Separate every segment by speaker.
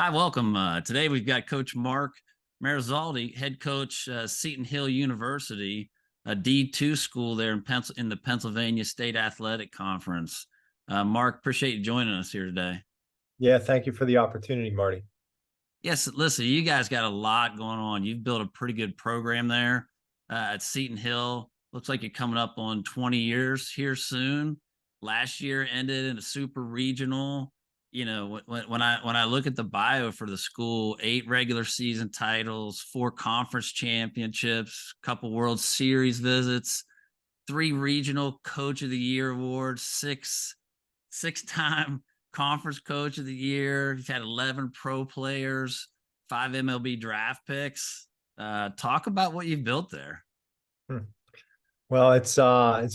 Speaker 1: Hi, welcome. Today we've got Coach Marc Marizzaldi, head coach, Seton Hill University, a D2 school there in the Pennsylvania State Athletic Conference. Marc, appreciate you joining us here today.
Speaker 2: Yeah, thank you for the opportunity, Marty.
Speaker 1: Yes, listen, you guys got a lot going on. You've built a pretty good program there at Seton Hill. Looks like you're coming up on 20 years here soon. Last year ended in a super regional. You know, when I look at the bio for the school, 8 regular season titles, 4 conference championships, couple World Series visits, 3 regional coach of the year awards, 6-time conference coach of the year. You've had 11 pro players, 5 MLB draft picks. Talk about what you've built there.
Speaker 2: Well, it's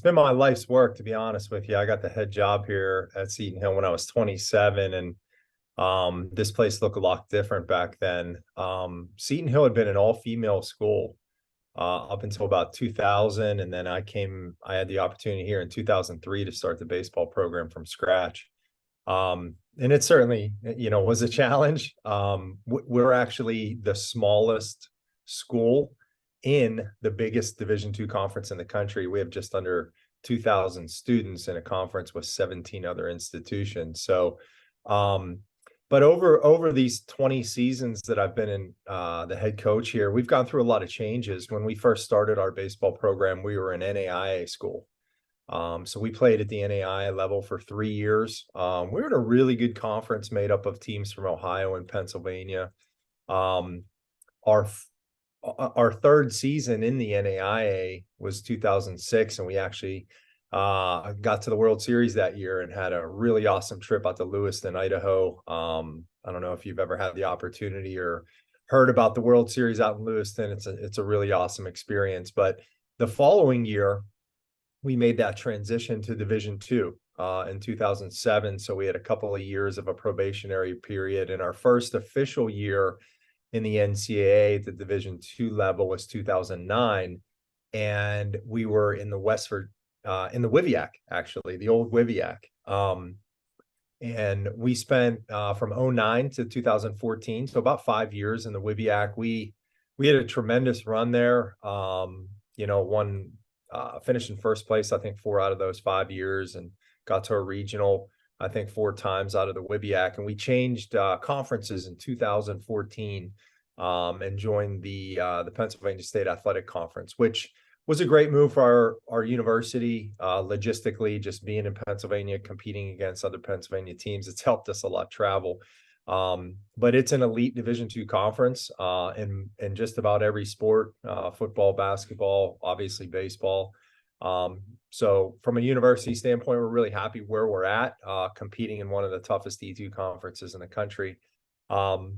Speaker 2: been my life's work, to be honest with you. I got the head job here at Seton Hill when I was 27, and this place looked a lot different back then. Seton Hill had been an all-female school up until about 2000, and then I had the opportunity here in 2003 to start the baseball program from scratch. And it certainly, was a challenge. We're actually the smallest school in the biggest Division II conference in the country. We have just under 2,000 students in a conference with 17 other institutions. So, but over these 20 seasons that I've been in the head coach here, we've gone through a lot of changes. When we first started our baseball program, we were an NAIA school. So we played at the NAIA level for 3 years. We were in a really good conference made up of teams from Ohio and Pennsylvania. Our third season in the NAIA was 2006, and we actually got to the World Series that year and had a really awesome trip out to Lewiston, Idaho. I don't know if you've ever had the opportunity or heard about the World Series out in Lewiston. It's a really awesome experience. But the following year, we made that transition to Division II in 2007. So we had a couple of years of a probationary period. And our first official year in the NCAA, the Division II level, was 2009. And we were in the Westford, in the WIVIAC, actually, the old WIVIAC. And we spent from 2009 to 2014, so about 5 years in the WIVIAC. We had a tremendous run there. Finished in first place, I think 4 out of those 5 years, and got to a regional, I think 4 times out of the WIVIAC. And we changed conferences in 2014 and joined the Pennsylvania State Athletic Conference, which was a great move for our university. Logistically, just being in Pennsylvania, competing against other Pennsylvania teams, it's helped us a lot travel. But it's an elite Division II conference in just about every sport, football, basketball, obviously baseball. So from a university standpoint, we're really happy where we're at, competing in one of the toughest D2 conferences in the country. I'm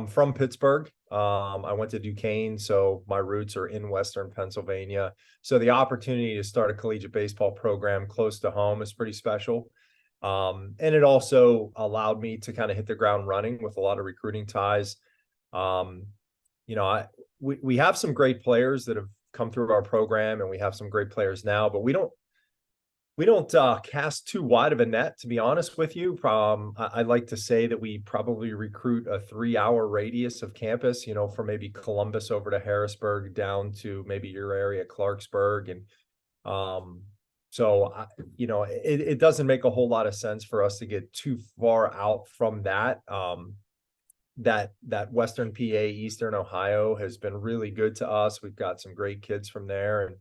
Speaker 2: from Pittsburgh. I went to Duquesne, so my roots are in Western Pennsylvania. So the opportunity to start a collegiate baseball program close to home is pretty special. And it also allowed me to kind of hit the ground running with a lot of recruiting ties. We have some great players that have come through our program, and we have some great players now, but we don't cast too wide of a net, to be honest with you. I like to say that we probably recruit a 3-hour radius of campus, from maybe Columbus over to Harrisburg down to maybe your area, Clarksburg. And, so, it doesn't make a whole lot of sense for us to get too far out from that. That Western PA, Eastern Ohio has been really good to us. We've got some great kids from there, and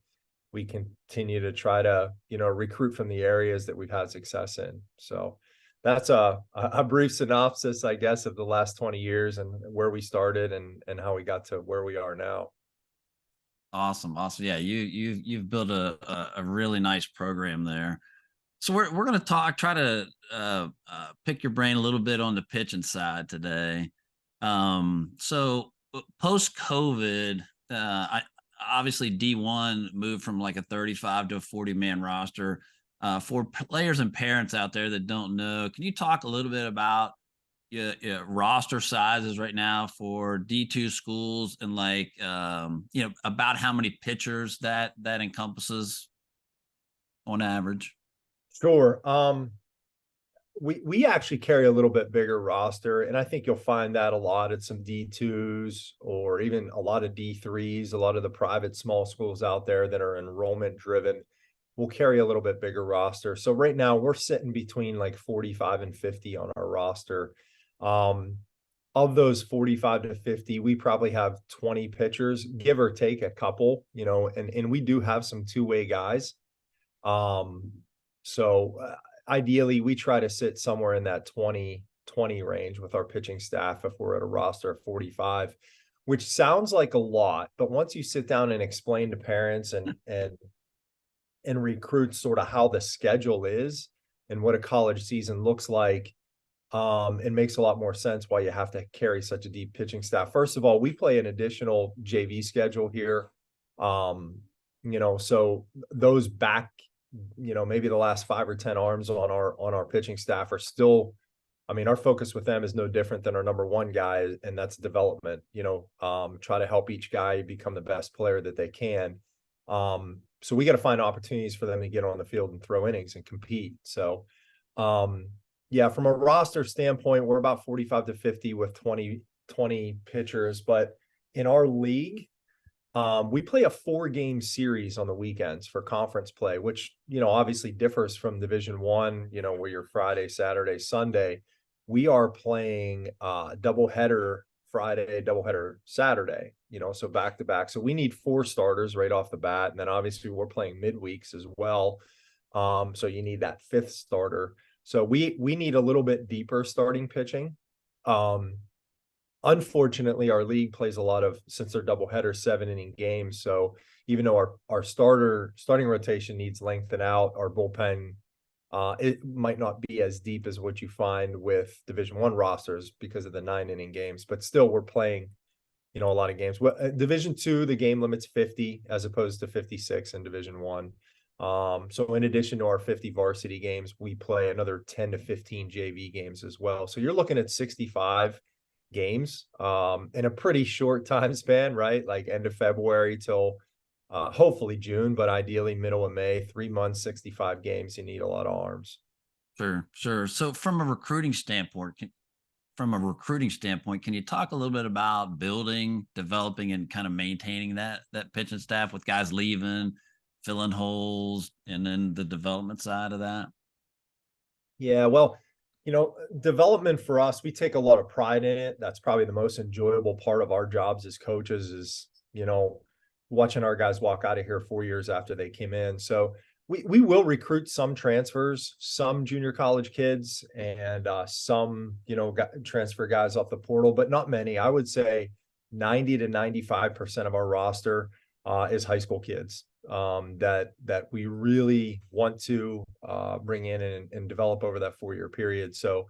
Speaker 2: we continue to try to, recruit from the areas that we've had success in. So that's a brief synopsis, I guess, of the last 20 years and where we started and how we got to where we are now.
Speaker 1: Awesome. Yeah, you've built a really nice program there. So we're going to try to pick your brain a little bit on the pitching side today. So post COVID, obviously D1 moved from like a 35 to a 40-man roster. For players and parents out there that don't know, can you talk a little bit about roster sizes right now for D2 schools, and about how many pitchers that encompasses on average?
Speaker 2: Sure. We actually carry a little bit bigger roster, and I think you'll find that a lot at some D2s or even a lot of D3s. A lot of the private small schools out there that are enrollment driven will carry a little bit bigger roster. So right now we're sitting between like 45 and 50 on our roster. Of those 45 to 50, we probably have 20 pitchers, give or take a couple, and we do have some two-way guys. So ideally we try to sit somewhere in that 20 range with our pitching staff if we're at a roster of 45, which sounds like a lot, but once you sit down and explain to parents and recruits sort of how the schedule is and what a college season looks like, it makes a lot more sense why you have to carry such a deep pitching staff. First of all, we play an additional JV schedule here. So those back, maybe the last 5 or 10 arms on our pitching staff are still, I mean, our focus with them is no different than our number one guy, and that's development, try to help each guy become the best player that they can. So we got to find opportunities for them to get on the field and throw innings and compete. So, yeah, from a roster standpoint, we're about 45 to 50 with 20 pitchers, but in our league, we play a 4-game series on the weekends for conference play, which, obviously differs from Division I, where you're Friday, Saturday, Sunday. We are playing doubleheader Friday, doubleheader Saturday, so back to back. So we need 4 starters right off the bat. And then obviously we're playing midweeks as well. So you need that 5th starter. So we need a little bit deeper starting pitching. Unfortunately, our league plays a lot of, since they're doubleheader, 7-inning games. So even though our starting rotation needs lengthen out, our bullpen, it might not be as deep as what you find with Division I rosters because of the 9-inning games. But still, we're playing, a lot of games. Well, Division II, the game limit's 50 as opposed to 56 in Division I. So in addition to our 50 varsity games, we play another 10 to 15 JV games as well. So you're looking at 65 games in a pretty short time span, right? Like end of February till hopefully June, but ideally middle of May. 3 months, 65 games. You need a lot of arms.
Speaker 1: Sure. So from a recruiting standpoint, can you talk a little bit about building, developing, and kind of maintaining that pitching staff with guys leaving, filling holes, and then the development side of that?
Speaker 2: Yeah, well, development for us, we take a lot of pride in it. That's probably the most enjoyable part of our jobs as coaches is, watching our guys walk out of here 4 years after they came in. So we will recruit some transfers, some junior college kids, and some, transfer guys off the portal, but not many. I would say 90 to 95% of our roster is high school kids that we really want to bring in and develop over that 4-year period. So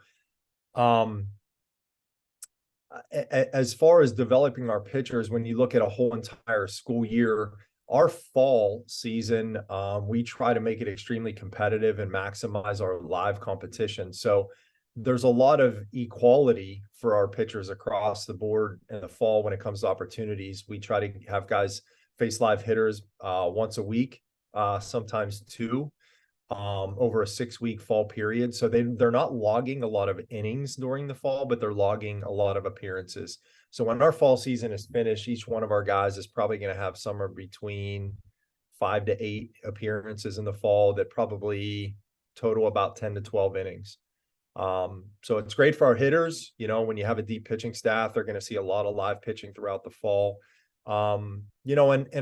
Speaker 2: as far as developing our pitchers, when you look at a whole entire school year, our fall season, we try to make it extremely competitive and maximize our live competition. So there's a lot of equality for our pitchers across the board in the fall when it comes to opportunities. We try to have guys face live hitters once a week, sometimes 2, over a 6-week fall period. So they're not logging a lot of innings during the fall, but they're logging a lot of appearances. So when our fall season is finished, each one of our guys is probably going to have somewhere between 5 to 8 appearances in the fall that probably total about 10 to 12 innings. So it's great for our hitters. When you have a deep pitching staff, they're going to see a lot of live pitching throughout the fall. And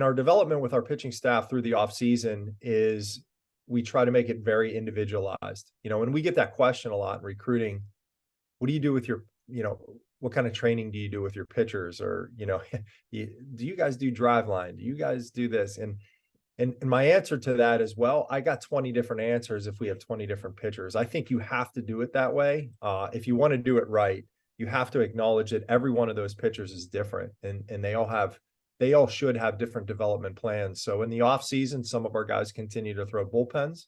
Speaker 2: our development with our pitching staff through the off season is we try to make it very individualized. When we get that question a lot in recruiting, what do you do with your, what kind of training do you do with your pitchers? Or, do you guys do drive line? Do you guys do this? And my answer to that is, well, I got 20 different answers if we have 20 different pitchers. I think you have to do it that way. If you want to do it right, you have to acknowledge that every one of those pitchers is different, and they all should have different development plans. So in the off season, some of our guys continue to throw bullpens.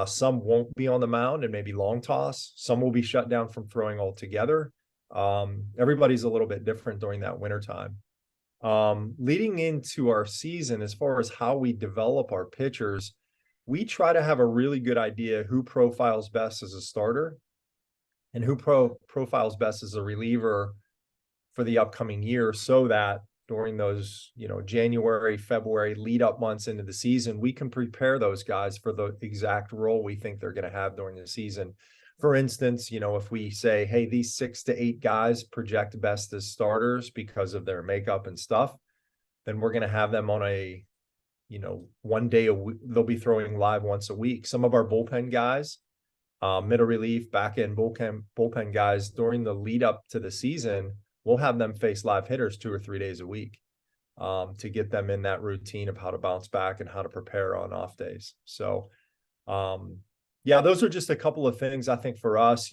Speaker 2: Some won't be on the mound and maybe long toss. Some will be shut down from throwing altogether. Everybody's a little bit different during that winter time. Leading into our season, as far as how we develop our pitchers, we try to have a really good idea who profiles best as a starter and who profiles best as a reliever for the upcoming year, so that during those, January, February lead up months into the season, we can prepare those guys for the exact role we think they're going to have during the season. For instance, if we say, hey, these 6 to 8 guys project best as starters because of their makeup and stuff, then we're going to have them on a, one day a week. They'll be throwing live once a week. Some of our bullpen guys, middle relief, back end bullpen guys, during the lead up to the season, we'll have them face live hitters 2 or 3 days a week, to get them in that routine of how to bounce back and how to prepare on off days. So, yeah, those are just a couple of things I think for us.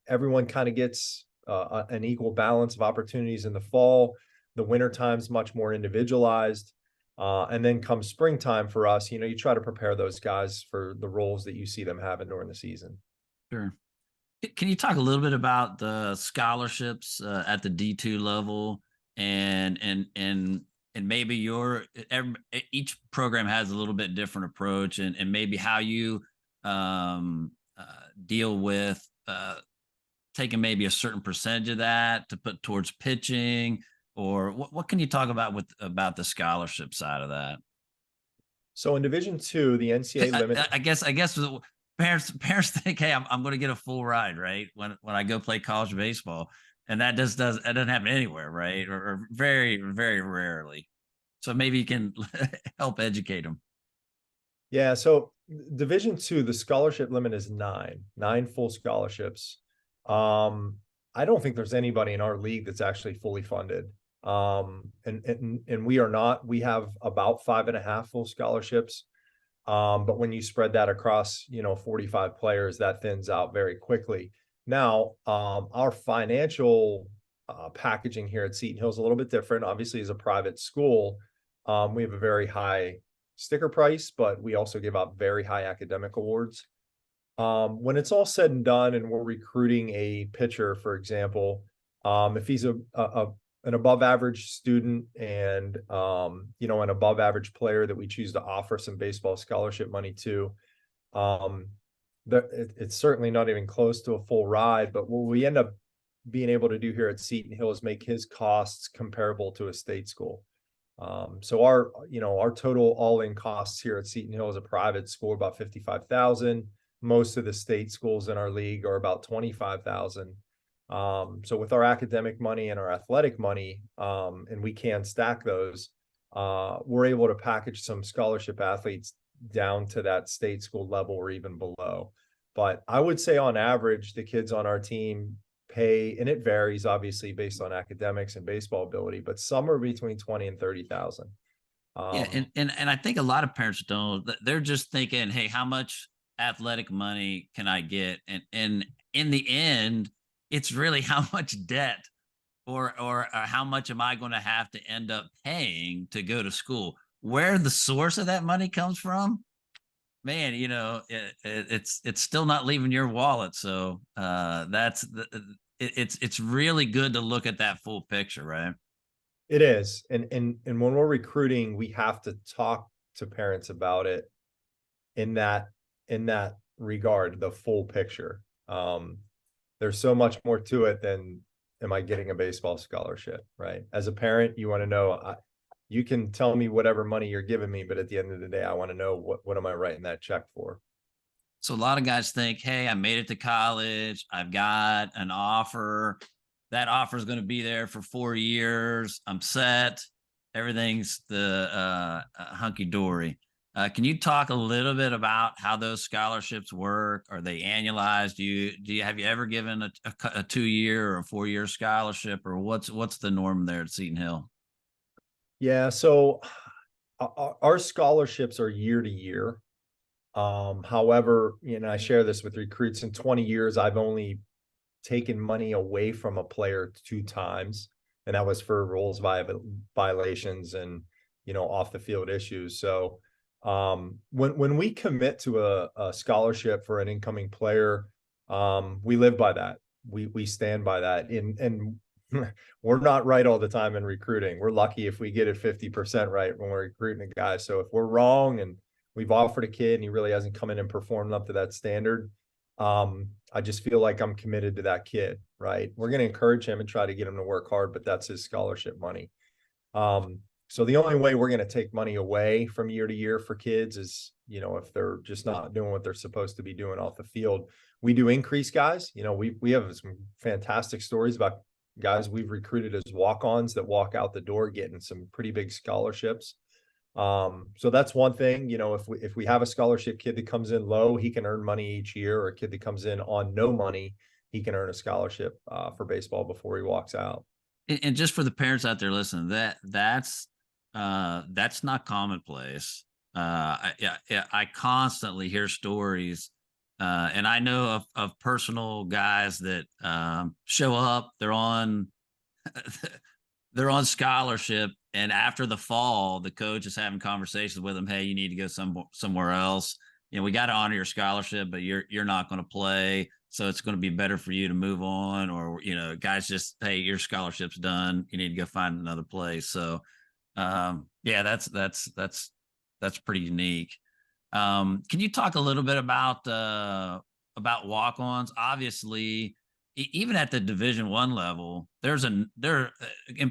Speaker 2: Everyone kind of gets an equal balance of opportunities in the fall. The winter time's much more individualized. And then come springtime for us, you try to prepare those guys for the roles that you see them having during the season.
Speaker 1: Sure. Can you talk a little bit about the scholarships at the D2 level, and maybe each program has a little bit different approach, and maybe how you deal with taking maybe a certain percentage of that to put towards pitching, or what can you talk about the scholarship side of that?
Speaker 2: So in Division II, the NCAA limit.
Speaker 1: I guess parents think, hey, I'm going to get a full ride, right? When I go play college baseball, and that doesn't happen anywhere, right? Or very, very rarely. So maybe you can help educate them.
Speaker 2: Yeah. So Division II, the scholarship limit is 9 full scholarships. I don't think there's anybody in our league that's actually fully funded. And we are not. We have about 5.5 full scholarships. But when you spread that across, 45 players, that thins out very quickly. Now, our financial packaging here at Seton Hill is a little bit different. Obviously, as a private school, we have a very high sticker price, but we also give out very high academic awards. When it's all said and done, and we're recruiting a pitcher, for example, if he's an above average student and an above average player that we choose to offer some baseball scholarship money to, it's certainly not even close to a full ride. But what we end up being able to do here at Seton Hill is make his costs comparable to a state school. So our total all-in costs here at Seton Hill as a private school, about $55,000. Most of the state schools in our league are about $25,000. So with our academic money and our athletic money, and we can stack those, we're able to package some scholarship athletes down to that state school level or even below. But I would say on average, the kids on our team pay, and it varies obviously based on academics and baseball ability, but somewhere between 20 and 30,000.
Speaker 1: Yeah, and I think a lot of parents don't. They're just thinking, hey, how much athletic money can I get? And in the end, it's really how much debt or how much am I going to have to end up paying to go to school? Where the source of that money comes from, man, it's still not leaving your wallet. So it's really good to look at that full picture, right?
Speaker 2: It is. And when we're recruiting, we have to talk to parents about it in that regard, the full picture. There's so much more to it than, am I getting a baseball scholarship, right? As a parent, you want to know, you can tell me whatever money you're giving me, but at the end of the day, I want to know what am I writing that check for?
Speaker 1: So a lot of guys think, hey, I made it to college. I've got an offer. That offer is going to be there for 4 years. I'm set. Everything's the hunky dory. Can you talk a little bit about how those scholarships work? Are they annualized? Have you ever given a 2-year or a 4-year scholarship, or what's the norm there at Seton Hill?
Speaker 2: Yeah, so our scholarships are year to year. However, I share this with recruits. In 20 years, I've only taken money away from a player 2 times, and that was for rules violations and off the field issues. So when we commit to a scholarship for an incoming player, we live by that. We stand by that. And we're not right all the time in recruiting. We're lucky if we get it 50% right when we're recruiting a guy. So if we're wrong and we've offered a kid and he really hasn't come in and performed up to that standard, I just feel like I'm committed to that kid, right? We're going to encourage him and try to get him to work hard, but that's his scholarship money. So the only way we're going to take money away from year to year for kids is, if they're just not doing what they're supposed to be doing off the field. We do increase guys. We have some fantastic stories about guys we've recruited as walk-ons that walk out the door getting some pretty big scholarships. So that's one thing. If we have a scholarship kid that comes in low, he can earn money each year, or a kid that comes in on no money, he can earn a scholarship for baseball before he walks out.
Speaker 1: And just for the parents out there listening, that's not commonplace. I constantly hear stories, and I know of personal guys that show up. They're on they're on scholarship, and after the fall, the coach is having conversations with them. Hey, you need to go somewhere else. We got to honor your scholarship, but you're not going to play. So it's going to be better for you to move on, or, guys just, hey, your scholarship's done. You need to go find another place. So, yeah, that's pretty unique. Can you talk a little bit about walk-ons? Obviously, even at the Division I level, and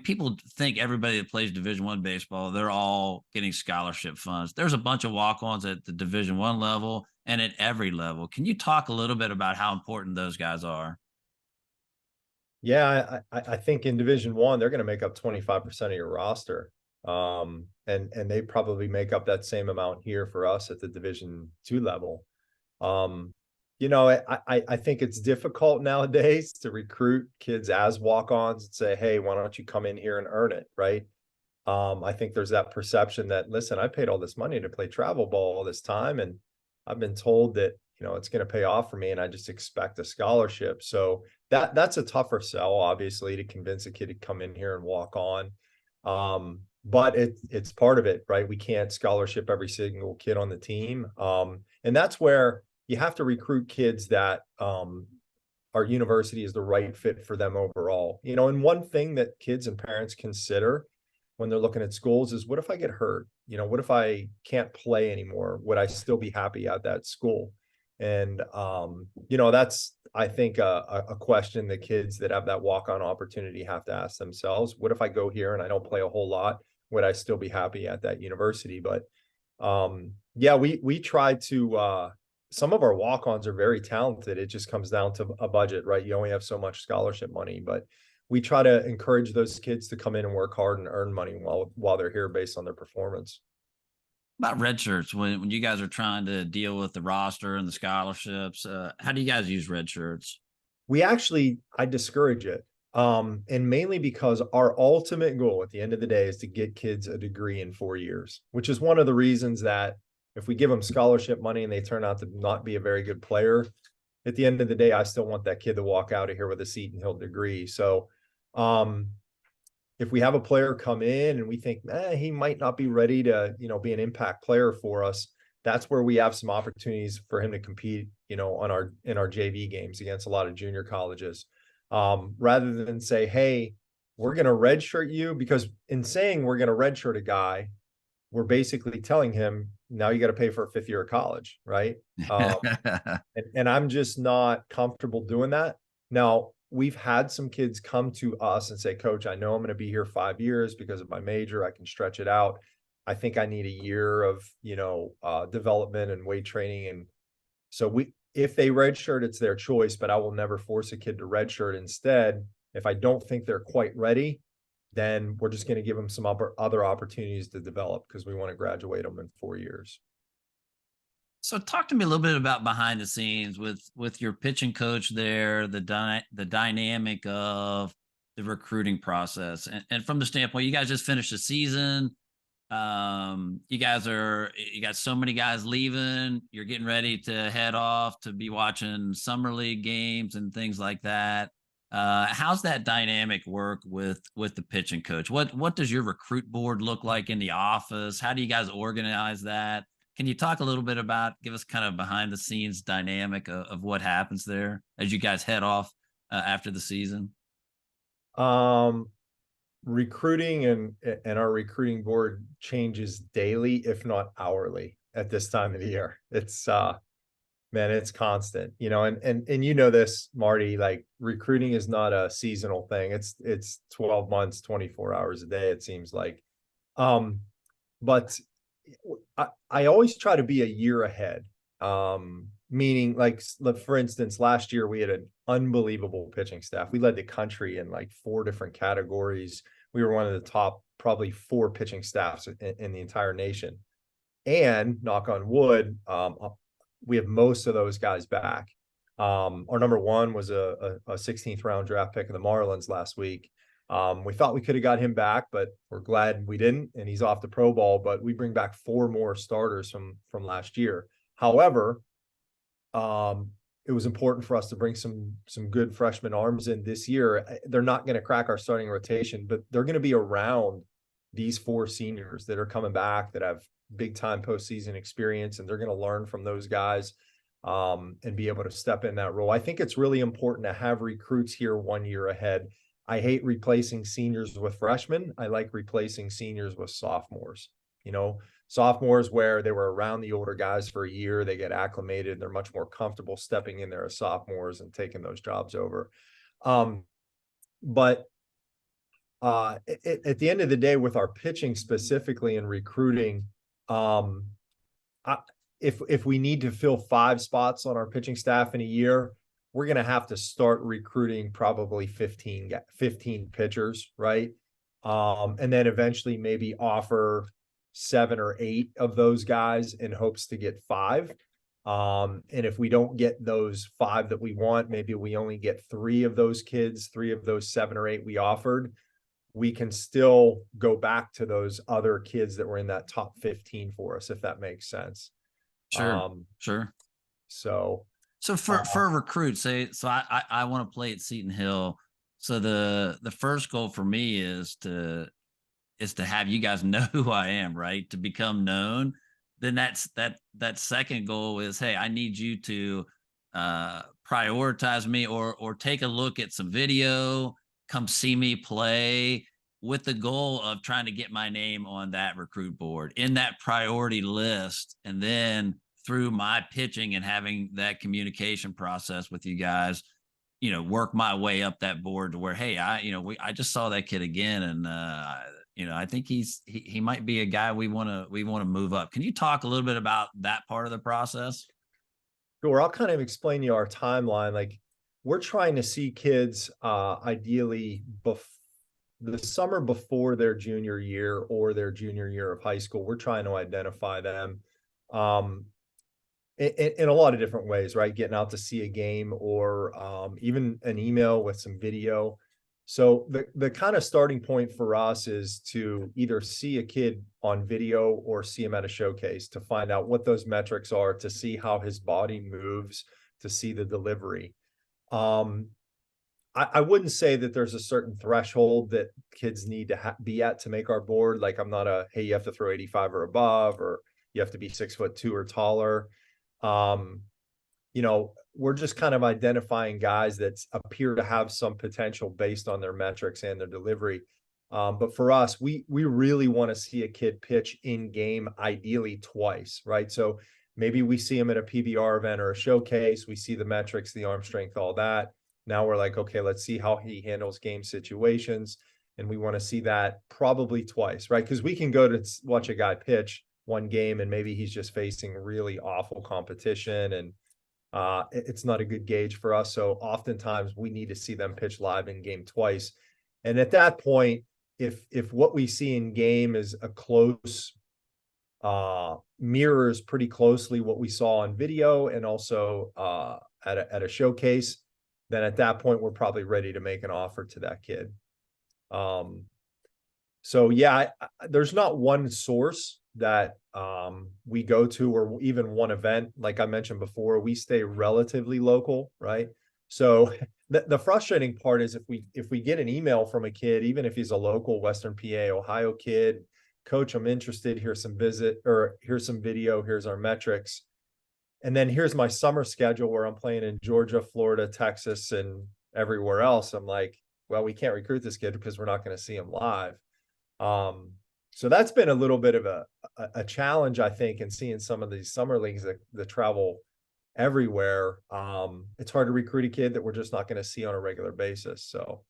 Speaker 1: people think everybody that plays Division I baseball, they're all getting scholarship funds. There's a bunch of walk-ons at the Division I level and at every level. Can you talk a little bit about how important those guys are?
Speaker 2: Yeah, I think in Division I, they're going to make up 25% of your roster. And they probably make up that same amount here for us at the Division II level. I think it's difficult nowadays to recruit kids as walk-ons and say, hey, why don't you come in here and earn it, right? I think there's that perception that, listen, I paid all this money to play travel ball all this time, and I've been told that, it's going to pay off for me, and I just expect a scholarship. So that's a tougher sell, obviously, to convince a kid to come in here and walk on. But it's part of it, right? We can't scholarship every single kid on the team. And that's where you have to recruit kids that our university is the right fit for them overall. And one thing that kids and parents consider when they're looking at schools is, what if I get hurt? What if I can't play anymore? Would I still be happy at that school? And that's, I think, a question that kids that have that walk-on opportunity have to ask themselves. What if I go here and I don't play a whole lot? Would I still be happy at that university? But yeah, we try to some of our walk-ons are very talented. It just comes down to a budget, right? You only have so much scholarship money, but we try to encourage those kids to come in and work hard and earn money while they're here based on their performance.
Speaker 1: About red shirts, when you guys are trying to deal with the roster and the scholarships, how do you guys use red shirts?
Speaker 2: I discourage it. And mainly because our ultimate goal at the end of the day is to get kids a degree in 4 years, which is one of the reasons that if we give them scholarship money and they turn out to not be a very good player, at the end of the day, I still want that kid to walk out of here with a Seton Hill degree. So, if we have a player come in and we think, he might not be ready to, be an impact player for us, that's where we have some opportunities for him to compete, in our JV games against a lot of junior colleges. Rather than say, hey, we're going to redshirt you, because in saying we're going to redshirt a guy, we're basically telling him, now you got to pay for a 5th year of college, right? And I'm just not comfortable doing that. Now, we've had some kids come to us and say, Coach, I know I'm going to be here 5 years because of my major. I can stretch it out. I think I need a year of, development and weight training. And so if they redshirt, it's their choice, but I will never force a kid to redshirt. Instead, if I don't think they're quite ready, then we're just going to give them some other opportunities to develop, because we want to graduate them in 4 years.
Speaker 1: So talk to me a little bit about behind the scenes with your pitching coach there, the dynamic of the recruiting process, and from the standpoint, you guys just finished the season. You got so many guys leaving. You're getting ready to head off to be watching summer league games and things like that. How's that dynamic work with the pitching coach? What does your recruit board look like in the office? How do you guys organize that? Can you talk a little bit give us kind of behind the scenes dynamic of what happens there as you guys head off after the season?
Speaker 2: Recruiting and our recruiting board changes daily, if not hourly. at this time of the year. It's man, it's constant, you know, and you know this, Marty, like recruiting is not a seasonal thing. It's 12 months, 24 hours a day, it seems like. But I always try to be a year ahead. Meaning like, for instance, last year we had an unbelievable pitching staff. We led the country in like 4 different categories. We were one of the top, probably 4 pitching staffs in the entire nation. And knock on wood, we have most of those guys back. Our number 1 was a 16th round draft pick of the Marlins last week. We thought we could have got him back, but we're glad we didn't, and he's off the pro ball. But we bring back 4 more starters from last year. However, it was important for us to bring some good freshman arms in this year. They're not going to crack our starting rotation, but they're going to be around these 4 seniors that are coming back that have big time postseason experience, and they're going to learn from those guys and be able to step in that role. I think it's really important to have recruits here 1 year ahead. I hate replacing seniors with freshmen. I like replacing seniors with sophomores. You know, sophomores where they were around the older guys for a year, they get acclimated, they're much more comfortable stepping in there as sophomores and taking those jobs over. But at the end of the day, with our pitching specifically and recruiting, if we need to fill 5 spots on our pitching staff in a year, we're going to have to start recruiting probably 15 pitchers, right? And then eventually maybe offer 7 or 8 of those guys in hopes to get 5. And if we don't get those 5 that we want, maybe we only get 3 of those kids, 3 of those 7 or 8 we offered. We can still go back to those other kids that were in that top 15 for us, if that makes sense.
Speaker 1: Sure. Sure.
Speaker 2: So
Speaker 1: for recruits, so I want to play at Seton Hill. So the first goal for me is to have you guys know who I am, right? To become known. Then that second goal is, hey, I need you to prioritize me or take a look at some video, come see me play, with the goal of trying to get my name on that recruit board in that priority list. And then through my pitching and having that communication process with you guys, you know, work my way up that board to where, hey, I just saw that kid again. And, I think he might be a guy we want to move up. Can you talk a little bit about that part of the process?
Speaker 2: Sure. I'll kind of explain to you our timeline. Like, we're trying to see kids ideally the summer before their junior year or their junior year of high school. We're trying to identify them in a lot of different ways, right? Getting out to see a game or even an email with some video. So the kind of starting point for us is to either see a kid on video or see him at a showcase to find out what those metrics are, to see how his body moves, to see the delivery. I wouldn't say that there's a certain threshold that kids need to be at to make our board. Like, I'm not hey, you have to throw 85 or above, or you have to be 6'2" or taller. We're just kind of identifying guys that appear to have some potential based on their metrics and their delivery. But for us, we really want to see a kid pitch in game, ideally twice, right? So maybe we see him at a PBR event or a showcase. We see the metrics, the arm strength, all that. Now we're like, okay, let's see how he handles game situations. And we want to see that probably twice, right? Because we can go to watch a guy pitch one game and maybe he's just facing really awful competition and it's not a good gauge for us. So oftentimes we need to see them pitch live in game twice. And at that point, if what we see in game is a close mirrors pretty closely what we saw on video and also at a showcase, then at that point, we're probably ready to make an offer to that kid. So yeah, there's not one source that we go to or even one event. Like I mentioned before, we stay relatively local, right? So the frustrating part is if we get an email from a kid, even if he's a local Western PA, Ohio kid, coach, I'm interested, here's some here's some video, here's our metrics. And then here's my summer schedule where I'm playing in Georgia, Florida, Texas, and everywhere else. I'm like, well, we can't recruit this kid because we're not going to see him live. So that's been a little bit of a challenge, I think, in seeing some of these summer leagues that travel everywhere. It's hard to recruit a kid that we're just not going to see on a regular basis. So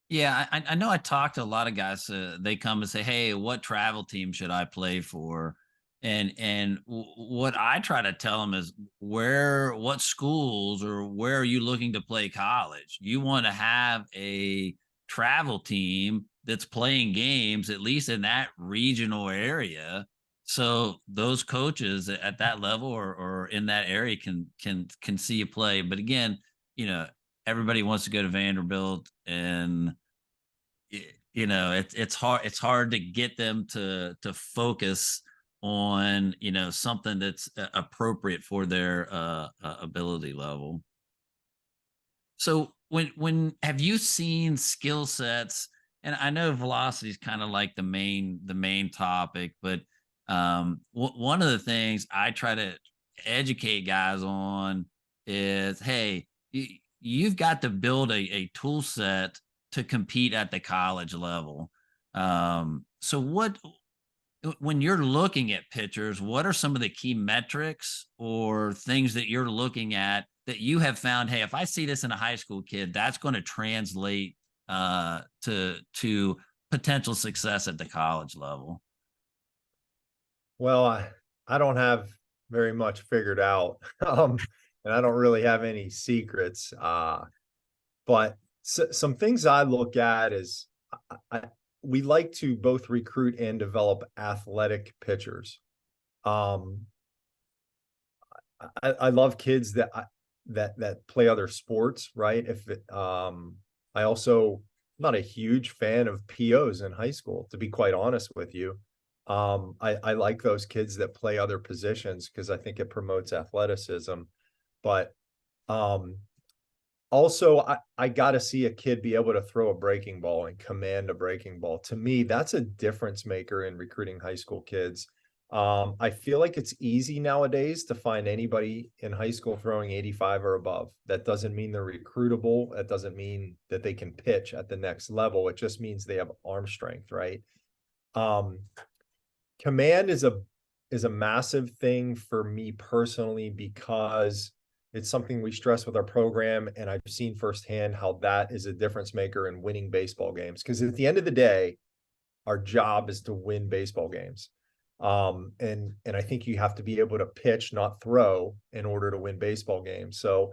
Speaker 1: Yeah, I know I talked to a lot of guys. They come and say, "Hey, what travel team should I play for?" And what I try to tell them is, what schools or where are you looking to play college? You want to have a travel team that's playing games at least in that regional area, so those coaches at that level or in that area can see you play. But again, you know, everybody wants to go to Vanderbilt, and it's hard to get them to focus on something that's appropriate for their ability level. So when have you seen skill sets? And I know velocity is kind of like the main topic, but one of the things I try to educate guys on is, hey, you've got to build a tool set to compete at the college level. So when you're looking at pitchers, what are some of the key metrics or things that you're looking at that you have found, hey, if I see this in a high school kid, that's going to translate to potential success at the college level?
Speaker 2: well, I don't have very much figured out. And I don't really have any secrets. But some things I look at is we like to both recruit and develop athletic pitchers. Um, I love kids that play other sports, right? I also not a huge fan of POs in high school, to be quite honest with you. I like those kids that play other positions because I think it promotes athleticism. But um, also, I got to see a kid be able to throw a breaking ball and command a breaking ball. To me, that's a difference maker in recruiting high school kids. I feel like it's easy nowadays to find anybody in high school throwing 85 or above. That doesn't mean they're recruitable. That doesn't mean that they can pitch at the next level. It just means they have arm strength, right? Um, Command is a massive thing for me personally because it's something we stress with our program, and I've seen firsthand how that is a difference maker in winning baseball games. Because at the end of the day, our job is to win baseball games. And I think you have to be able to pitch, not throw, in order to win baseball games. So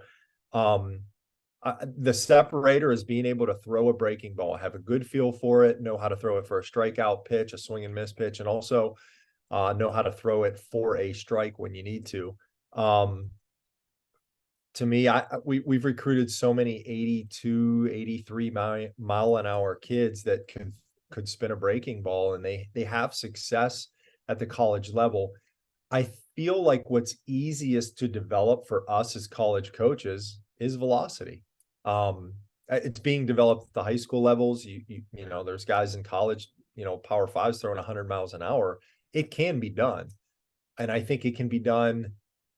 Speaker 2: um, the separator is being able to throw a breaking ball, have a good feel for it, know how to throw it for a strikeout pitch, a swing and miss pitch, and also know how to throw it for a strike when you need to. To me, we've recruited so many 82, 83 mile an hour kids that could spin a breaking ball, and they have success at the college level. I feel like what's easiest to develop for us as college coaches is velocity. It's being developed at the high school levels. There's guys in college, power fives throwing 100 miles an hour. It can be done. And I think it can be done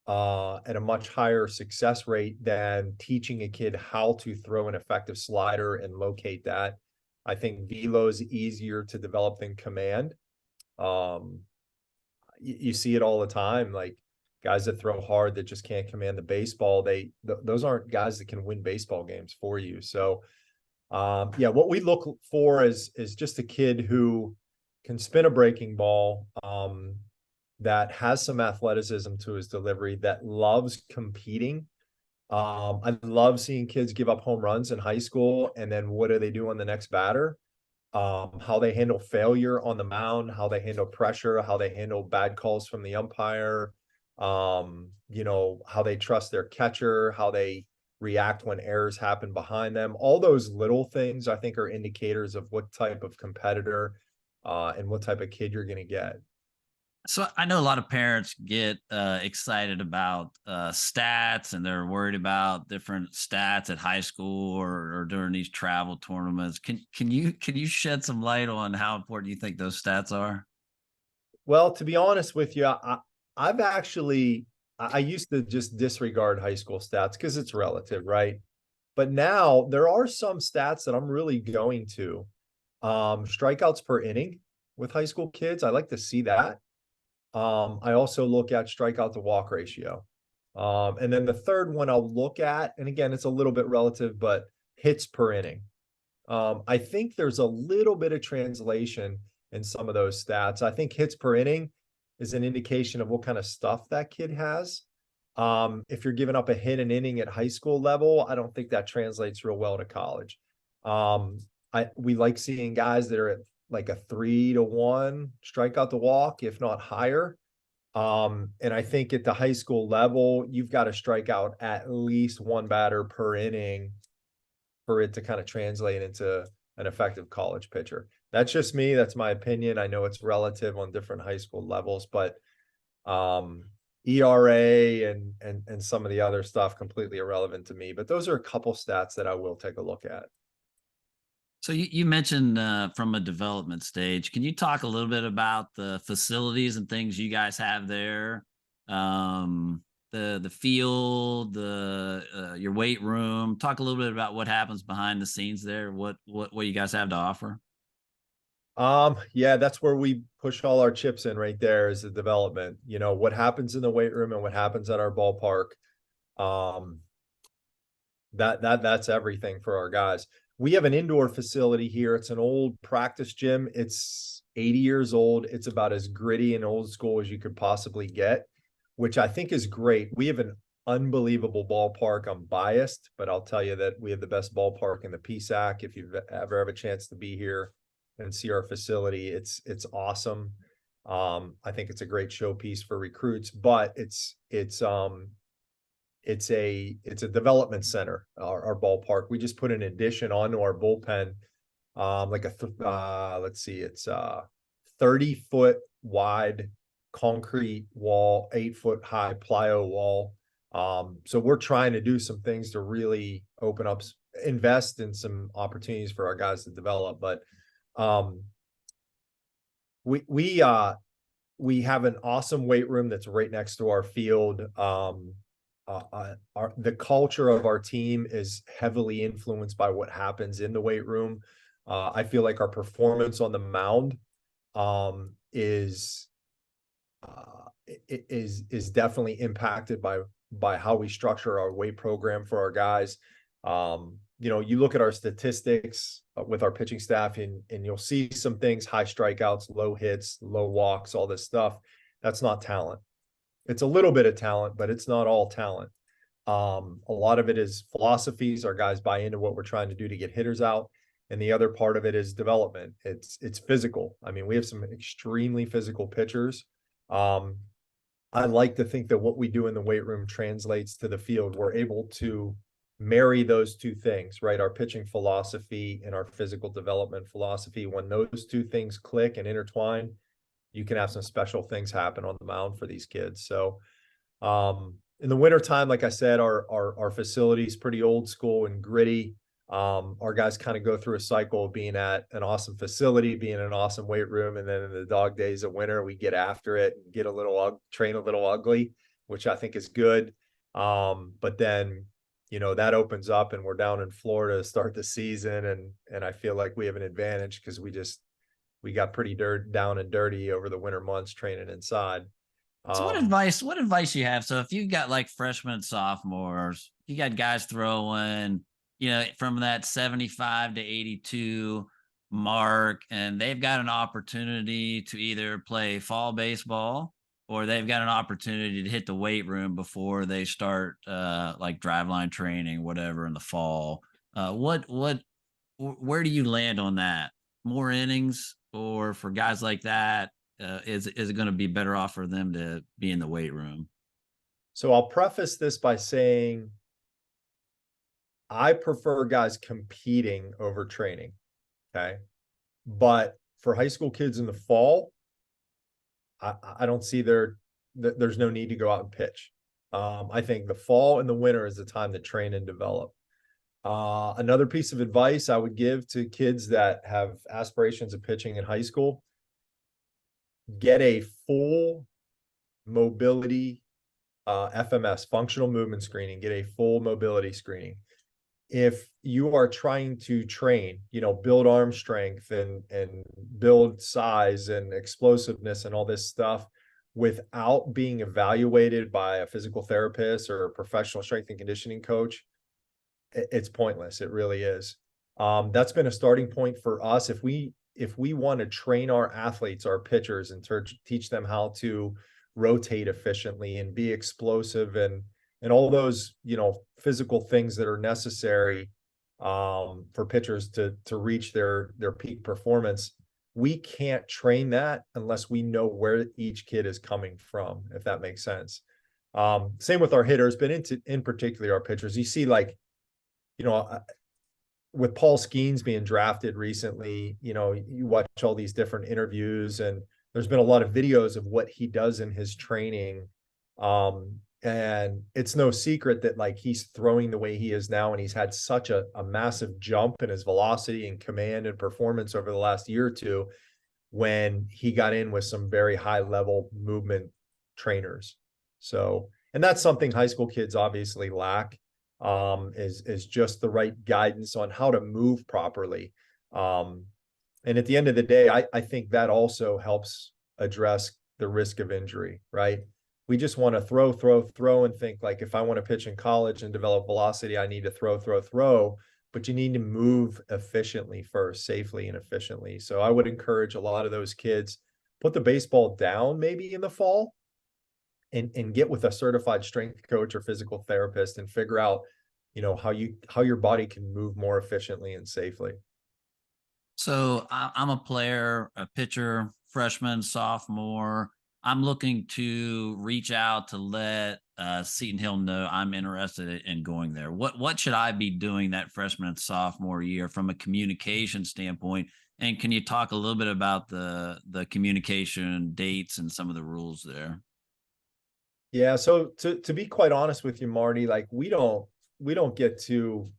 Speaker 2: at a much higher success rate than teaching a kid how to throw an effective slider and locate that. I think velo is easier to develop than command. You see it all the time, like guys that throw hard that just can't command the baseball. Those aren't guys that can win baseball games for you. So yeah, what we look for is just a kid who can spin a breaking ball, that has some athleticism to his delivery, that loves competing. I love seeing kids give up home runs in high school, and then what do they do on the next batter? How they handle failure on the mound, how they handle pressure, how they handle bad calls from the umpire, how they trust their catcher, how they react when errors happen behind them. All those little things I think are indicators of what type of competitor and what type of kid you're going to get.
Speaker 1: So I know a lot of parents get excited about stats, and they're worried about different stats at high school or during these travel tournaments. Can you shed some light on how important you think those stats are?
Speaker 2: Well, to be honest with you, I used to just disregard high school stats because it's relative, right? But now there are some stats that I'm really going to. Strikeouts per inning. with high school kids. I like to see that. I also look at strikeout to walk ratio. And then the third one I'll look at, and again, it's a little bit relative, but hits per inning. I think there's a little bit of translation in some of those stats. I think hits per inning is an indication of what kind of stuff that kid has. If you're giving up a hit an inning at high school level, I don't think that translates real well to college. We like seeing guys that are at like a 3-1 strikeout to walk, if not higher. And I think at the high school level, you've got to strike out at least one batter per inning for it to kind of translate into an effective college pitcher. That's just me. That's my opinion. I know it's relative on different high school levels, but ERA and some of the other stuff completely irrelevant to me. But those are a couple stats that I will take a look at.
Speaker 1: So you mentioned from a development stage. Can you talk a little bit about the facilities and things you guys have there? The field, your weight room. Talk a little bit about what happens behind the scenes there. What you guys have to offer?
Speaker 2: Yeah, that's where we push all our chips in right there is the development. You know, what happens in the weight room and what happens at our ballpark. That's everything for our guys. We have an indoor facility here. It's an old practice gym. It's 80 years old. It's about as gritty and old school as you could possibly get, which I think is great. We have an unbelievable ballpark. I'm biased, but I'll tell you that we have the best ballpark in the PSAC. If you've ever have a chance to be here and see our facility, it's awesome. I think it's a great showpiece for recruits, but it's a development center, our ballpark. We just put an addition onto our bullpen, like let's see, it's 30-foot wide concrete wall, 8-foot high plyo wall. So we're trying to do some things to really open up, invest in some opportunities for our guys to develop. But we have an awesome weight room that's right next to our field. The culture of our team is heavily influenced by what happens in the weight room. I feel like our performance on the mound is definitely impacted by how we structure our weight program for our guys. You know, you look at our statistics with our pitching staff and you'll see some things: high strikeouts, low hits, low walks, all this stuff. That's not talent. It's a little bit of talent, but it's not all talent. A lot of it is philosophies. Our guys buy into what we're trying to do to get hitters out. And the other part of it is development. It's physical. I mean, we have some extremely physical pitchers. I like to think that what we do in the weight room translates to the field. We're able to marry those two things, right? Our pitching philosophy and our physical development philosophy. When those two things click and intertwine, you can have some special things happen on the mound for these kids. So in the wintertime, like I said, our facility is pretty old school and gritty. Our guys kind of go through a cycle of being at an awesome facility, being in an awesome weight room. And then in the dog days of winter, we get after it and get train a little ugly, which I think is good. But then, you know, that opens up and we're down in Florida to start the season. And I feel like we have an advantage because we got pretty down and dirty over the winter months training inside.
Speaker 1: So what advice you have? So if you've got like freshmen and sophomores, you got guys throwing, you know, from that 75 to 82 mark, and they've got an opportunity to either play fall baseball or they've got an opportunity to hit the weight room before they start like driveline training, whatever, in the fall. Where do you land on that? More innings, or for guys like that, is it going to be better off for them to be in the weight room?
Speaker 2: So I'll preface this by saying I prefer guys competing over training. Okay. But for high school kids in the fall, I don't see there's no need to go out and pitch. I think the fall and the winter is the time to train and develop. Another piece of advice I would give to kids that have aspirations of pitching in high school: get a full mobility FMS, functional movement screening. Get a full mobility screening. if you are trying to train, build arm strength and build size and explosiveness and all this stuff without being evaluated by a physical therapist or a professional strength and conditioning coach, it's pointless. It really is. That's been a starting point for us. If we want to train our athletes, our pitchers, and teach them how to rotate efficiently and be explosive and all those, physical things that are necessary for pitchers to reach their peak performance, we can't train that unless we know where each kid is coming from, if that makes sense. Same with our hitters, but in particular our pitchers. You see, like, with Paul Skeens being drafted recently, you watch all these different interviews, and there's been a lot of videos of what he does in his training. And it's no secret that, like, he's throwing the way he is now, and he's had such a massive jump in his velocity and command and performance over the last year or two when he got in with some very high level movement trainers. So, and that's something high school kids obviously lack, is just the right guidance on how to move properly. And at the end of the day, I think that also helps address the risk of injury, right? We just want to throw and think, like, if I want to pitch in college and develop velocity, I need to throw, but you need to move efficiently first, safely and efficiently. So I would encourage a lot of those kids, put the baseball down maybe in the fall and get with a certified strength coach or physical therapist and figure out, how your body can move more efficiently and safely.
Speaker 1: So I'm a player, a pitcher, freshman, sophomore. I'm looking to reach out to let Seton Hill know I'm interested in going there. What should I be doing that freshman and sophomore year from a communication standpoint? And can you talk a little bit about the communication dates and some of the rules there?
Speaker 2: Yeah, so to be quite honest with you, Marty, like, we don't get too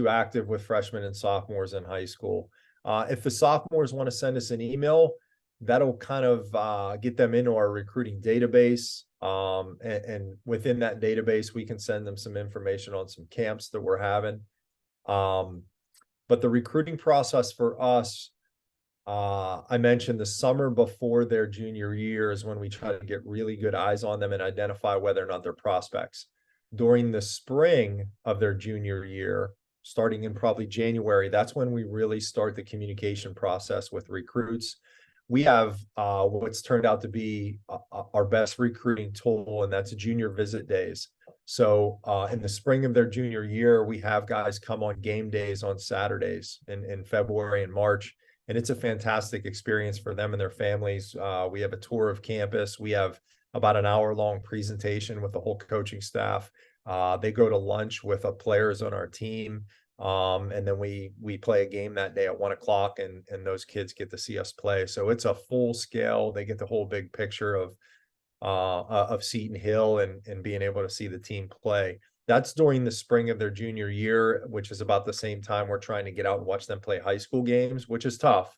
Speaker 2: active with freshmen and sophomores in high school. If the sophomores want to send us an email, that'll kind of get them into our recruiting database. And within that database, we can send them some information on some camps that we're having. But the recruiting process for us, I mentioned the summer before their junior year is when we try to get really good eyes on them and identify whether or not they're prospects. During the spring of their junior year, starting in probably January, that's when we really start the communication process with recruits. We have what's turned out to be our best recruiting tool, and that's junior visit days. So in the spring of their junior year, we have guys come on game days on Saturdays in February and March, and it's a fantastic experience for them and their families. We have a tour of campus. We have about an hour-long presentation with the whole coaching staff. They go to lunch with players on our team. And then we play a game that day at 1 o'clock, and those kids get to see us play. So it's a full scale. They get the whole big picture of Seton Hill and being able to see the team play. That's during the spring of their junior year, which is about the same time we're trying to get out and watch them play high school games, which is tough.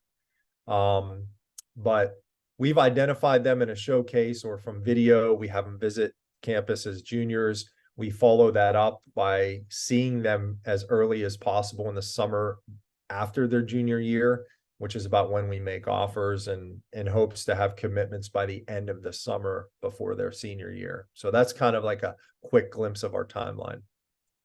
Speaker 2: But we've identified them in a showcase or from video. We have them visit campus as juniors. We follow that up by seeing them as early as possible in the summer after their junior year, which is about when we make offers, and in hopes to have commitments by the end of the summer before their senior year. So that's kind of like a quick glimpse of our timeline.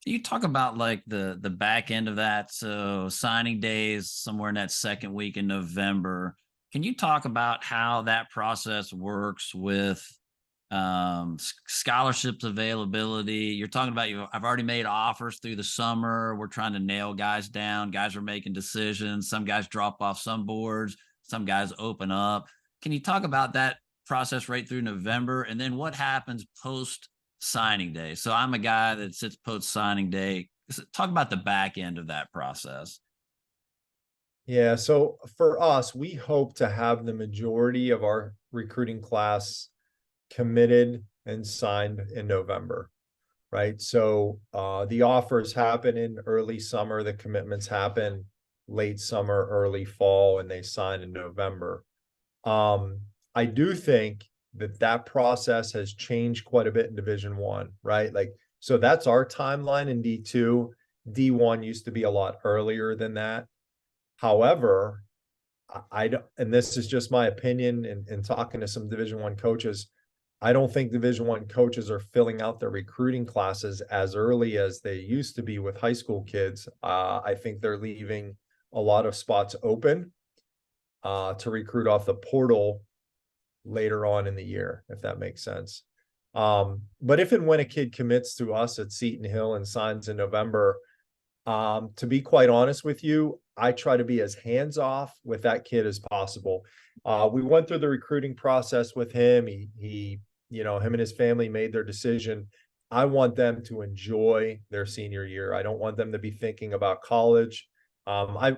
Speaker 1: You talk about like the back end of that. So signing days somewhere in that second week in November. Can you talk about how that process works with scholarships availability? You're talking about I've already made offers through the summer. We're trying to nail guys down. Guys are making decisions. Some guys drop off some boards. Some guys open up. Can you talk about that process right through November? And then what happens post signing day? So I'm a guy that sits post signing day. Talk about the back end of that process.
Speaker 2: Yeah, so for us, we hope to have the majority of our recruiting class committed and signed in November, right? So the offers happen in early summer, the commitments happen late summer, early fall, and they sign in November. I do think that process has changed quite a bit in Division I, right? Like, so that's our timeline in D2. D1 used to be a lot earlier than that. However, I don't, and this is just my opinion and talking to some Division I coaches, I don't think Division I coaches are filling out their recruiting classes as early as they used to be with high school kids. I think they're leaving a lot of spots open to recruit off the portal later on in the year, if that makes sense. But if and when a kid commits to us at Seton Hill and signs in November, to be quite honest with you, I try to be as hands-off with that kid as possible. We went through the recruiting process with him. He, him and his family made their decision. I want them to enjoy their senior year. I don't want them to be thinking about college.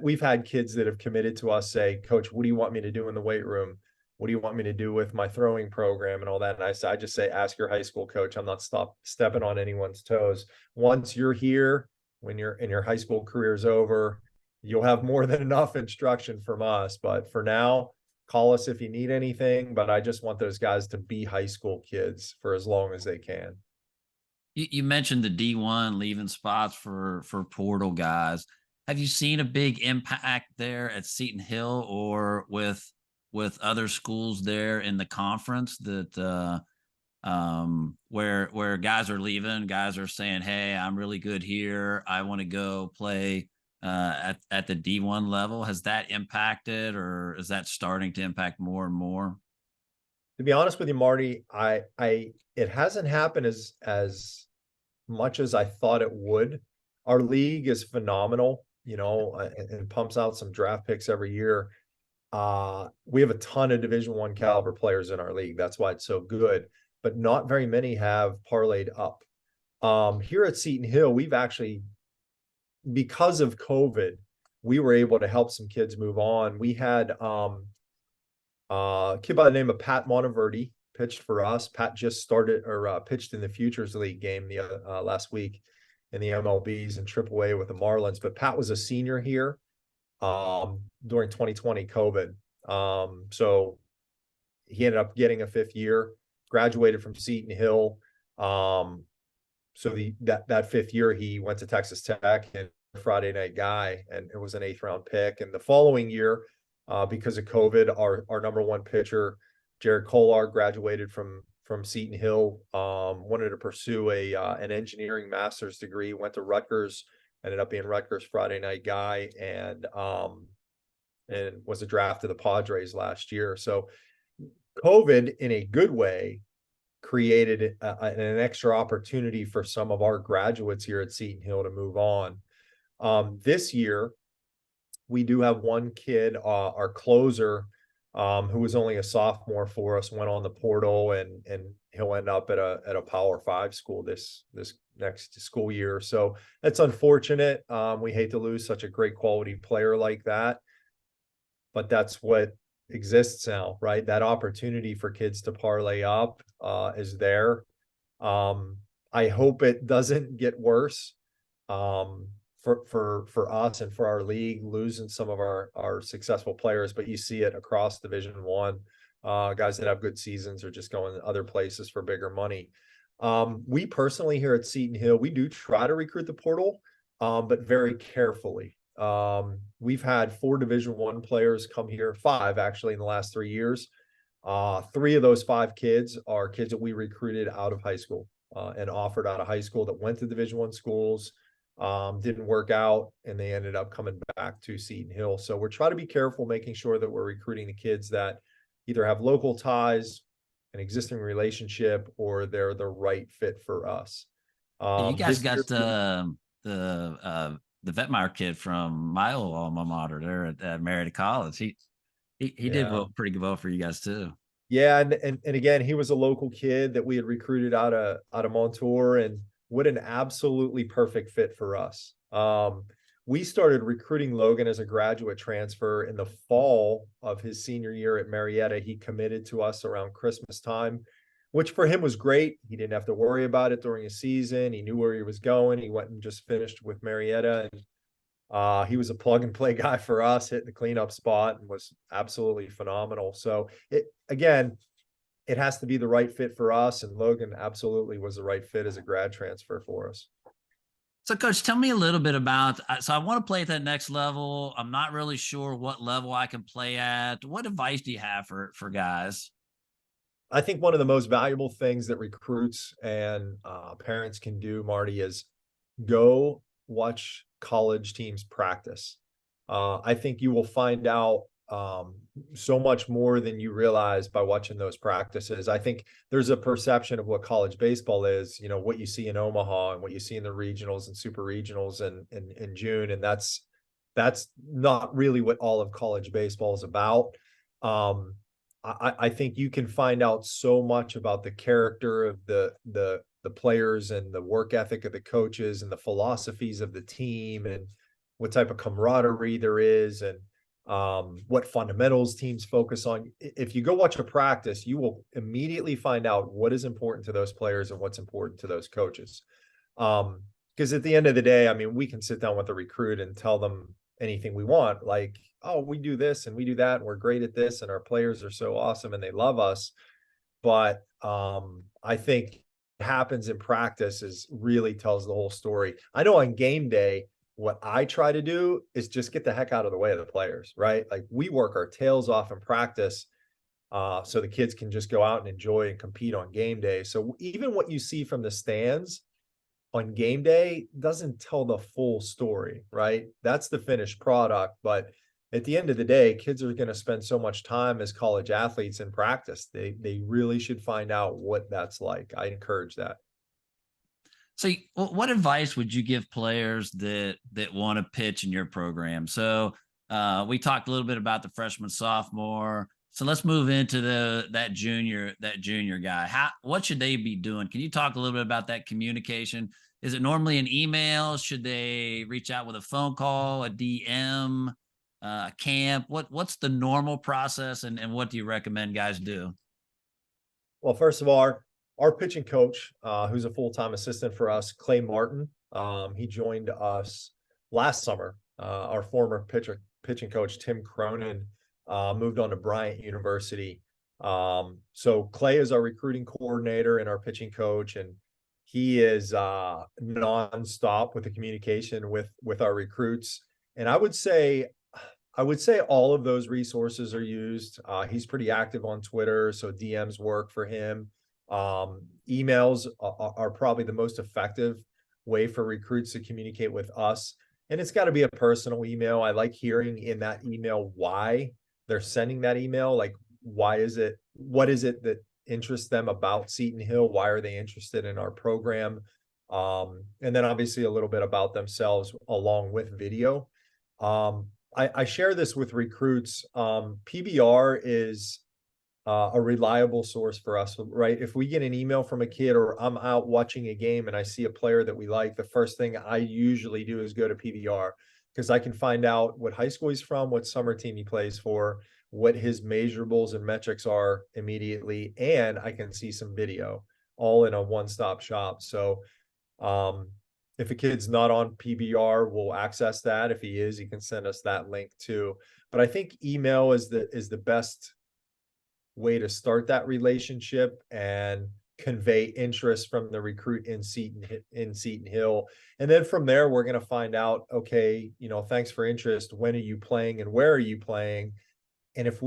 Speaker 2: We've had kids that have committed to us say, Coach, what do you want me to do in the weight room? What do you want me to do with my throwing program and all that? And I just say, ask your high school coach. I'm not stepping on anyone's toes. Once you're here, when your high school career is over, you'll have more than enough instruction from us. But for now, call us if you need anything. But I just want those guys to be high school kids for as long as they can.
Speaker 1: You mentioned the D1 leaving spots for portal guys. Have you seen a big impact there at Seton Hill or with other schools there in the conference that where guys are leaving, guys are saying, hey, I'm really good here, I want to go play at the D1 level? Has that impacted, or is that starting to impact more and more?
Speaker 2: To be honest with you, Marty, it hasn't happened as much as I thought it would. Our league is phenomenal, and pumps out some draft picks every year. We have a ton of Division I caliber players in our league. That's why it's so good, but not very many have parlayed up. Here at Seton Hill, we've actually, because of COVID, we were able to help some kids move on. We had a kid by the name of Pat Monteverdi pitched for us. Pat just started or pitched in the Futures League game the last week in the MLBs and AAA with the Marlins. But Pat was a senior here during 2020 COVID. So he ended up getting a 5th year, graduated from Seton Hill. So that 5th year he went to Texas Tech and Friday night guy, and it was an 8th round pick. And the following year, because of COVID, our number 1 pitcher, Jared Kolar, graduated from Seton Hill, wanted to pursue an engineering master's degree, went to Rutgers, ended up being Rutgers Friday night guy, and was a draft to the Padres last year. So COVID, in a good way, created an extra opportunity for some of our graduates here at Seton Hill to move on. This year, we do have one kid, our closer, who was only a sophomore for us, went on the portal, and he'll end up at a Power 5 school this next school year. So that's unfortunate. We hate to lose such a great quality player like that, but that's what exists now, right? That opportunity for kids to parlay up is there. I hope it doesn't get worse for us and for our league, losing some of our successful players, but you see it across Division I. Guys that have good seasons are just going to other places for bigger money. We personally here at Seton Hill, we do try to recruit the portal, but very carefully. We've had 4 Division I players come here, 5 actually in the last 3 years. 3 of those 5 kids are kids that we recruited out of high school and offered out of high school that went to Division I schools, didn't work out, and they ended up coming back to Seton Hill. So we're trying to be careful, making sure that we're recruiting the kids that either have local ties, an existing relationship, or they're the right fit for us.
Speaker 1: You guys got the Vetmeyer kid from my old alma mater there at Merida College. He did pretty well for you guys too.
Speaker 2: Yeah, and again, he was a local kid that we had recruited out of Montour, and what an absolutely perfect fit for us. We started recruiting Logan as a graduate transfer in the fall of his senior year at Marietta. He committed to us around Christmas time, which for him was great. He didn't have to worry about it during his season. He knew where he was going. He went and just finished with Marietta, and he was a plug and play guy for us, hitting the cleanup spot, and was absolutely phenomenal. So it has to be the right fit for us, and Logan absolutely was the right fit as a grad transfer for us.
Speaker 1: So, Coach, tell me a little bit about. So, I want to play at that next level. I'm not really sure what level I can play at. What advice do you have for guys?
Speaker 2: I think one of the most valuable things that recruits and parents can do, Marty, is go watch college teams practice. I think you will find out so much more than you realize by watching those practices. I think there's a perception of what college baseball is, what you see in Omaha and what you see in the regionals and super regionals in June. And that's not really what all of college baseball is about. Um, I think you can find out so much about the character of the players and the work ethic of the coaches and the philosophies of the team and what type of camaraderie there is and what fundamentals teams focus on. If you go watch a practice, you will immediately find out what is important to those players and what's important to those coaches. Because at the end of the day, I mean, we can sit down with a recruit and tell them anything we want, like, oh, we do this and we do that, and we're great at this, and our players are so awesome and they love us. But I think what happens in practice is really tells the whole story. I know on game day, what I try to do is just get the heck out of the way of the players, right? Like we work our tails off in practice so the kids can just go out and enjoy and compete on game day. So even what you see from the stands on game day doesn't tell the full story, right? That's the finished product. But at the end of the day, kids are going to spend so much time as college athletes in practice. They really should find out what that's like. I encourage that.
Speaker 1: So, what advice would you give players that want to pitch in your program? So, we talked a little bit about the freshman, sophomore. So let's move into that junior guy. What should they be doing? Can you talk a little bit about that communication? Is it normally an email? Should they reach out with a phone call, a DM, a camp? What's the normal process, and what do you recommend guys do?
Speaker 2: Well, first of all, our pitching coach, who's a full-time assistant for us, Clay Martin, he joined us last summer. Our former pitching coach, Tim Cronin, moved on to Bryant University. So Clay is our recruiting coordinator and our pitching coach, and he is nonstop with the communication with our recruits. And I would say all of those resources are used. He's pretty active on Twitter, so DMs work for him. Emails are probably the most effective way for recruits to communicate with us. And it's got to be a personal email. I like hearing in that email why they're sending that email. Like, what is it that interests them about Seton Hill? Why are they interested in our program? And then obviously a little bit about themselves along with video. I share this with recruits. PBR is a reliable source for us, right? If we get an email from a kid or I'm out watching a game and I see a player that we like, the first thing I usually do is go to PBR because I can find out what high school he's from, what summer team he plays for, what his measurables and metrics are immediately, and I can see some video all in a one-stop shop. So if a kid's not on PBR, we'll access that. If he is, he can send us that link too. But I think email is the best way to start that relationship and convey interest from the recruit in Seton Hill. And then from there, we're going to find out, okay, thanks for interest. When are you playing and where are you playing? And if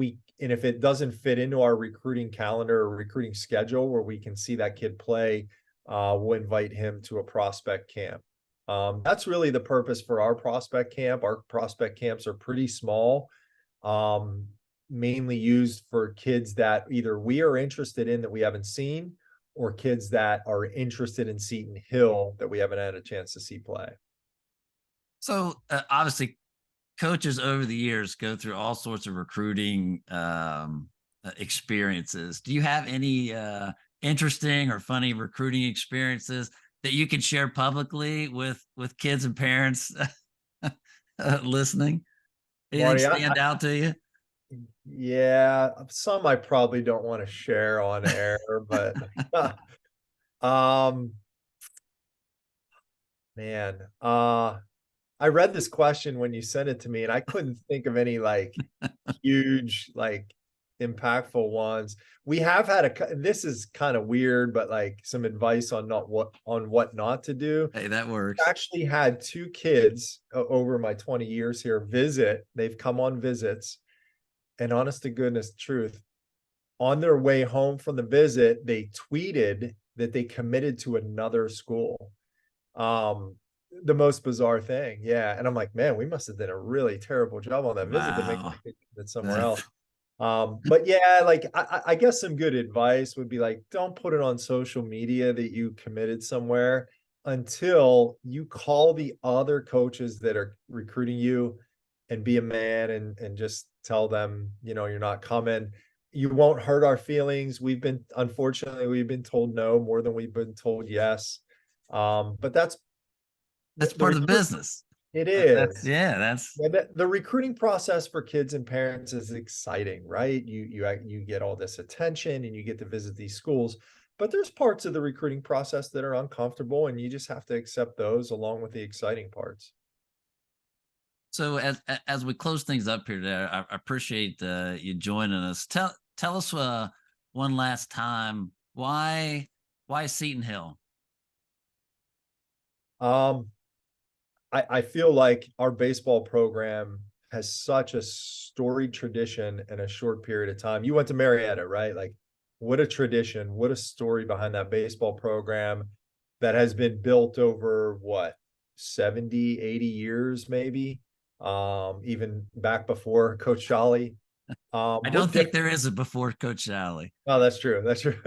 Speaker 2: it doesn't fit into our recruiting calendar or recruiting schedule where we can see that kid play, we'll invite him to a prospect camp. That's really the purpose for our prospect camp. Our prospect camps are pretty small. Mainly used for kids that either we are interested in that we haven't seen or kids that are interested in Seton Hill that we haven't had a chance to see play.
Speaker 1: So obviously coaches over the years go through all sorts of recruiting experiences. Do you have any interesting or funny recruiting experiences that you can share publicly with kids and parents listening? Anything
Speaker 2: Marty,
Speaker 1: stand out to you?
Speaker 2: Yeah, some I probably don't want to share on air, but um man, I read this question when you sent it to me and I couldn't think of any like huge like impactful ones. We have had this is kind of weird, but like some advice on what not to do.
Speaker 1: Hey, that works.
Speaker 2: Actually had two kids over my 20 years here visit. They've come on visits, and honest to goodness truth, on their way home from the visit, they tweeted that they committed to another school. The most bizarre thing. Yeah. And I'm like, man, we must have done a really terrible job on that visit to make it somewhere else. But yeah, like I guess some good advice would be like, don't put it on social media that you committed somewhere until you call the other coaches that are recruiting you and be a man and just tell them, you're not coming. You won't hurt our feelings. Unfortunately, we've been told no more than we've been told yes. But that's
Speaker 1: part of the business.
Speaker 2: It is. The recruiting process for kids and parents is exciting, right? You get all this attention and you get to visit these schools, but there's parts of the recruiting process that are uncomfortable, and you just have to accept those along with the exciting parts.
Speaker 1: So as we close things up here today, I appreciate you joining us. Tell us one last time why Seton Hill.
Speaker 2: I feel like our baseball program has such a storied tradition in a short period of time. You went to Marietta, right? Like, what a tradition, what a story behind that baseball program that has been built over what, 70, 80 years, maybe, even back before Coach Shally.
Speaker 1: I don't think there is a before Coach Shally.
Speaker 2: Oh, that's true. That's true.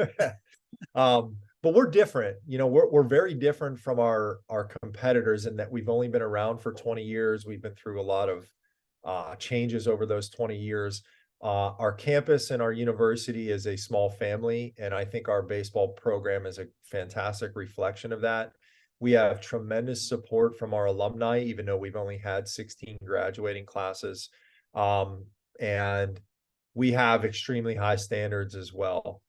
Speaker 2: But we're different. We're very different from our competitors in that we've only been around for 20 years. We've been through a lot of changes over those 20 years. Our campus and our university is a small family, and I think our baseball program is a fantastic reflection of that. We have tremendous support from our alumni, even though we've only had 16 graduating classes. And we have extremely high standards as well.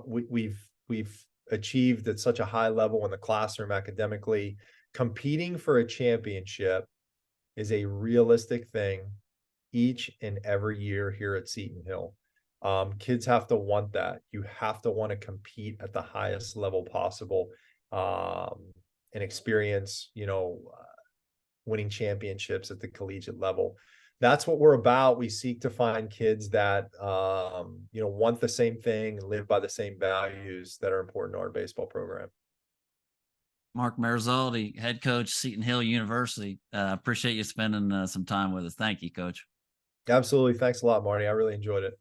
Speaker 2: We've achieved at such a high level in the classroom academically. Competing for a championship is a realistic thing each and every year here at Seton Hill. Kids have to want that. You have to want to compete at the highest level possible, and experience, winning championships at the collegiate level. That's what we're about. We seek to find kids that, want the same thing and live by the same values that are important to our baseball program.
Speaker 1: Marc Marizzaldi, head coach, Seton Hill University. Appreciate you spending some time with us. Thank you, Coach.
Speaker 2: Absolutely. Thanks a lot, Marty. I really enjoyed it.